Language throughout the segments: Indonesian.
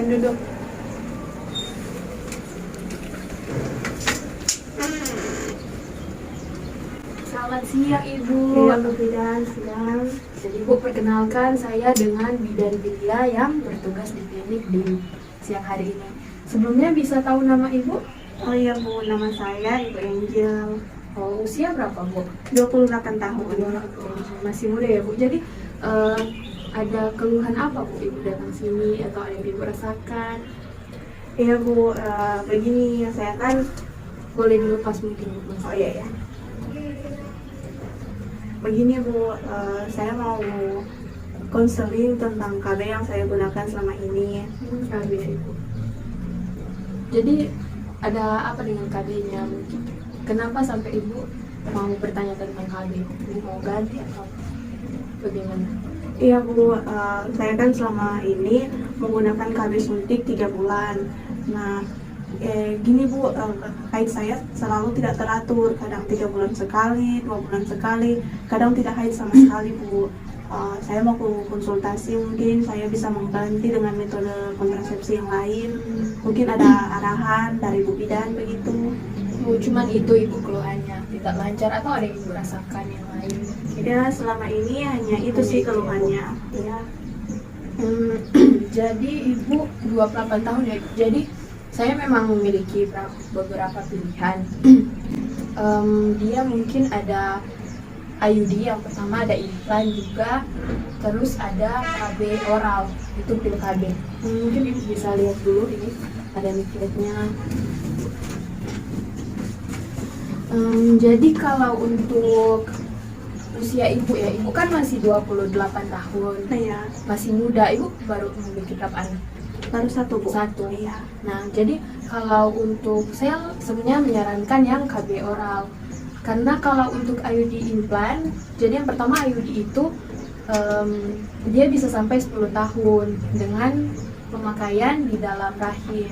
duduk. Selamat siang Ibu. Iya, Bu Bidan, siang. Jadi Ibu, perkenalkan saya dengan Bidan Vidya yang bertugas di klinik di siang hari ini. Sebelumnya bisa tahu nama Ibu? Oh iya Bu, nama saya Ibu Angel. Oh, usia berapa Bu? 28 tahun. Masih muda ya Bu. Jadi ada keluhan apa Bu Ibu datang sini atau ada yang Ibu rasakan? Iya Bu, begini saya kan. Boleh dilepas mungkin Bu. Oh iya ya. Begini Bu, saya mau konseling tentang KB yang saya gunakan selama ini. KB Ibu. Jadi ada apa dengan KB-nya mungkin? Kenapa sampai Ibu mau bertanya tentang KB? Ibu mau ganti atau bagaimana? Iya Bu, saya kan selama ini menggunakan KB suntik 3 bulan. Nah, gini Bu, haid saya selalu tidak teratur, kadang 3 bulan sekali, 2 bulan sekali, kadang tidak haid sama sekali Bu. Saya mau konsultasi, mungkin saya bisa mengganti dengan metode kontrasepsi yang lain. Mungkin ada arahan dari Bu Bidan begitu. Cuman itu Ibu keluhannya, tidak lancar atau ada yang Ibu rasakan yang lain? Ya, selama ini hanya itu sih keluhannya. Ya. Jadi Ibu 28 tahun ya. Jadi saya memang memiliki beberapa pilihan. Dia mungkin ada IUD, yang pertama ada implan juga, terus ada KB oral, itu pil KB. Mungkin Ibu bisa lihat dulu, ini ada leafletnya. Jadi kalau untuk usia Ibu ya, Ibu kan masih 28 tahun, Iya. masih muda. Ibu baru memiliki berapa anak? Baru 1 Bu. Satu. Iya. Nah, jadi kalau untuk saya sebenarnya menyarankan yang KB oral. Karena kalau untuk IUD implan, jadi yang pertama IUD itu dia bisa sampai 10 tahun dengan pemakaian di dalam rahim.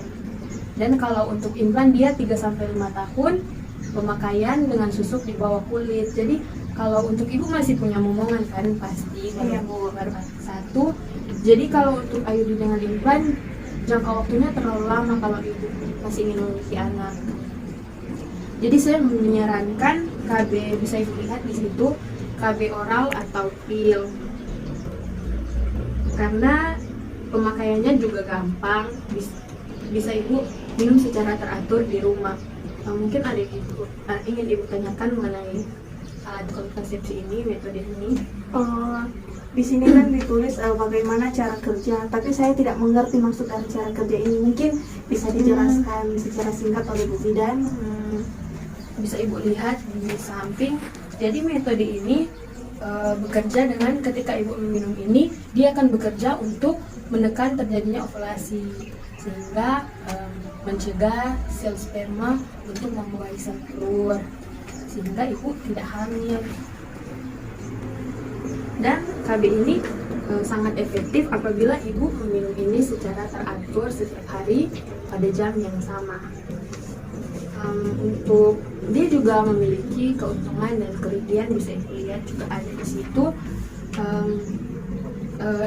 Dan kalau untuk implan dia 3-5 tahun pemakaian dengan susuk di bawah kulit. Jadi kalau untuk Ibu masih punya momongan kan pasti Iya, baru satu. Jadi kalau untuk IUD dengan implan jangka waktunya terlalu lama kalau Ibu masih ingin memiliki anak. Jadi saya menyarankan KB, bisa Ibu lihat di situ, KB oral atau pil. Karena pemakaiannya juga gampang, bisa Ibu minum secara teratur di rumah. Mungkin ada yang ingin Ibu tanyakan mengenai alat kontrasepsi ini, metode ini. Di sini kan ditulis bagaimana cara kerja, tapi saya tidak mengerti maksud dari cara kerja ini. Mungkin bisa dijelaskan secara singkat oleh Bu Bidan. Bisa Ibu lihat di samping. Jadi metode ini bekerja dengan ketika Ibu meminum ini, dia akan bekerja untuk menekan terjadinya ovulasi, sehingga mencegah sel sperma untuk membuahi sel telur, sehingga Ibu tidak hamil. Dan KB ini sangat efektif apabila Ibu meminum ini secara teratur setiap hari pada jam yang sama. Untuk dia juga memiliki keuntungan dan kerugian, bisa Ibu lihat juga ada di situ.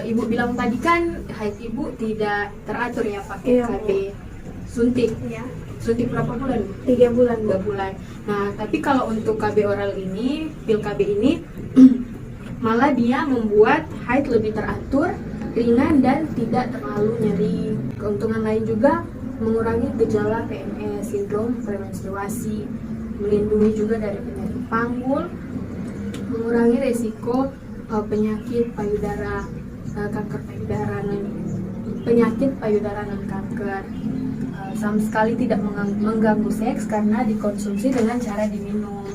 Ibu bilang tadi kan haid Ibu tidak teratur ya pakai KB suntik. Ya. Suntik berapa bulan? 3 bulan. 3 bulan. Nah, tapi kalau untuk KB oral ini, pil KB ini malah dia membuat haid lebih teratur, ringan dan tidak terlalu nyeri. Keuntungan lain juga mengurangi gejala PMS, sindrom premenstruasi, melindungi juga dari penyakit panggul, mengurangi resiko penyakit payudara, kanker payudara, penyakit payudara non kanker. Sama sekali tidak mengganggu seks karena dikonsumsi dengan cara diminum.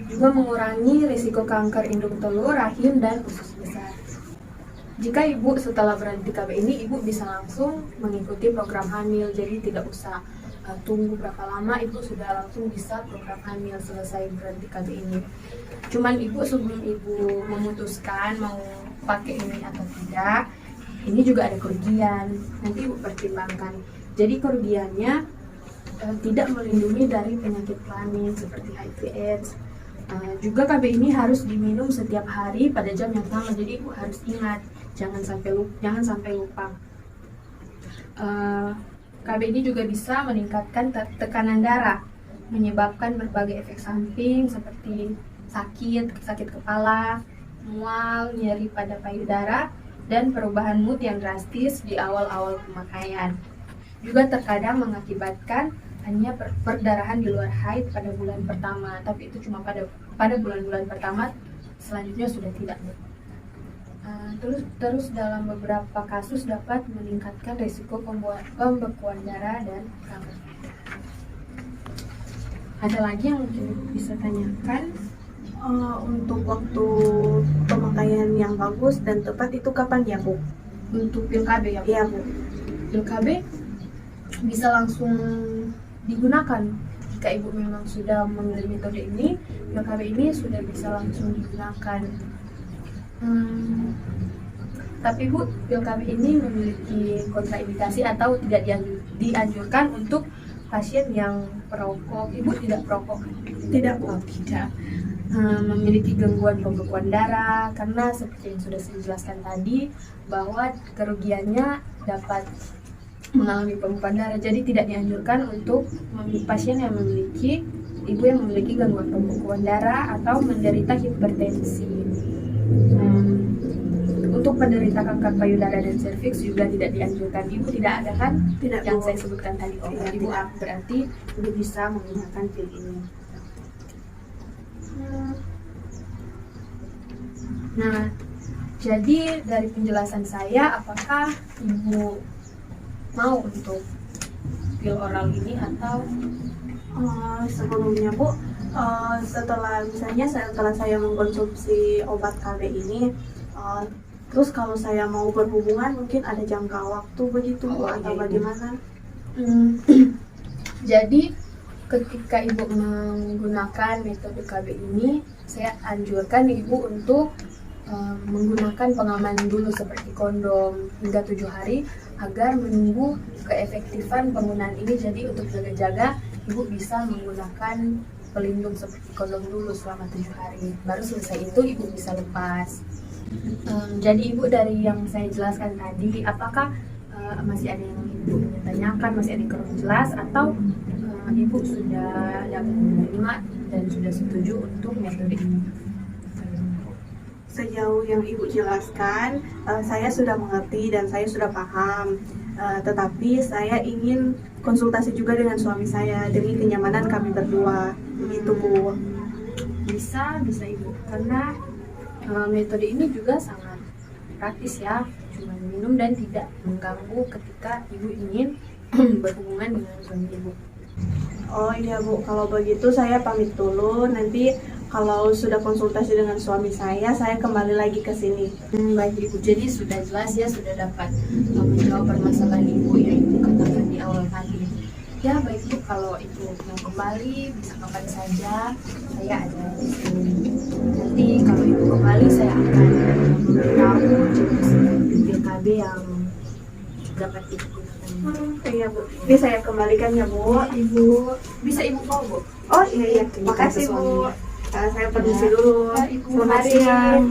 Juga mengurangi risiko kanker indung telur, rahim, dan usus besar. Jika Ibu setelah berhenti KB ini, Ibu bisa langsung mengikuti program hamil, jadi tidak usah tunggu berapa lama, Ibu sudah langsung bisa program hamil selesai berhenti KB ini. Cuman Ibu sebelum Ibu memutuskan mau pakai ini atau tidak, ini juga ada kerugian, nanti Ibu pertimbangkan. Jadi kerugiannya tidak melindungi dari penyakit kelamin seperti HIV/AIDS. Juga KB ini harus diminum setiap hari pada jam yang sama, jadi Ibu harus ingat, jangan sampai lupa. KB ini juga bisa meningkatkan tekanan darah, menyebabkan berbagai efek samping seperti sakit kepala, mual, nyeri pada payudara, dan perubahan mood yang drastis di awal-awal pemakaian. Juga terkadang mengakibatkan hanya perdarahan di luar haid pada bulan pertama, tapi itu cuma pada bulan-bulan pertama, selanjutnya sudah tidak. Terus dalam beberapa kasus dapat meningkatkan risiko pembekuan darah dan kanker. Ada lagi yang mungkin bisa tanyakan? Untuk waktu pemakaian yang bagus dan tepat itu kapan ya Bu? Untuk pil KB ya Bu? Iya Bu. Pil KB bisa langsung digunakan jika ibu memang sudah memilih metode ini. Pil KB ini sudah bisa langsung digunakan. Tapi Bu, pil KB ini memiliki kontraindikasi atau tidak dianjurkan untuk pasien yang perokok. Ibu tidak perokok? Tidak Bu. Tidak. Memiliki gangguan pembekuan darah, karena seperti yang sudah saya jelaskan tadi bahwa kerugiannya dapat mengalami pembekuan darah. Jadi tidak dianjurkan untuk pasien yang memiliki gangguan pembekuan darah atau menderita hipertensi. Untuk penderita kanker payudara dan serviks juga tidak dianjurkan. Ibu tidak ada kan? Tidak, yang Bu. saya sebutkan tadi. Ibu berarti udah bisa menggunakan pil ini. Nah, jadi dari penjelasan saya, apakah ibu mau untuk pil oral ini atau sebelumnya Bu, setelah saya mengkonsumsi obat KB ini, terus kalau saya mau berhubungan mungkin ada jangka waktu begitu Bu, atau bagaimana? Jadi ketika ibu menggunakan metode KB ini, saya anjurkan ibu untuk menggunakan pengaman dulu seperti kondom hingga 7 hari agar menunggu keefektifan penggunaan ini. Jadi untuk jaga-jaga, ibu bisa menggunakan pelindung seperti kondom dulu selama 7 hari. Baru selesai itu ibu bisa lepas. Jadi ibu, dari yang saya jelaskan tadi, apakah masih ada yang ibu ingin tanyakan, masih ada yang kurang jelas, atau ibu sudah dapat menerima dan sudah setuju untuk metode ini? Sejauh yang Ibu jelaskan, saya sudah mengerti dan saya sudah paham. Tetapi saya ingin konsultasi juga dengan suami saya demi kenyamanan kami berdua. Begitu Bu. Bisa Ibu, karena metode ini juga sangat praktis ya, cuma minum dan tidak mengganggu ketika ibu ingin berhubungan dengan suami ibu. Oh iya Bu, kalau begitu saya pamit dulu. Nanti kalau sudah konsultasi dengan suami saya kembali lagi ke sini. Baik Ibu, jadi sudah jelas ya, sudah dapat menjawab permasalahan ibu yang ibu katakan di awal tadi. Ya baik Bu, kalau ibu mau kembali bisa kapan saja, saya ada di sini. Nanti kalau ibu kembali saya akan memberitahu jenis pil KB yang dapat ibu gunakan. Iya Bu, ini saya kembalikan ya Bu. Ibu bisa ibu bawa Bu. Oh iya, terima kasih Bu. Saya permisi dulu. Ya, Ibu, Selamat mari. siang.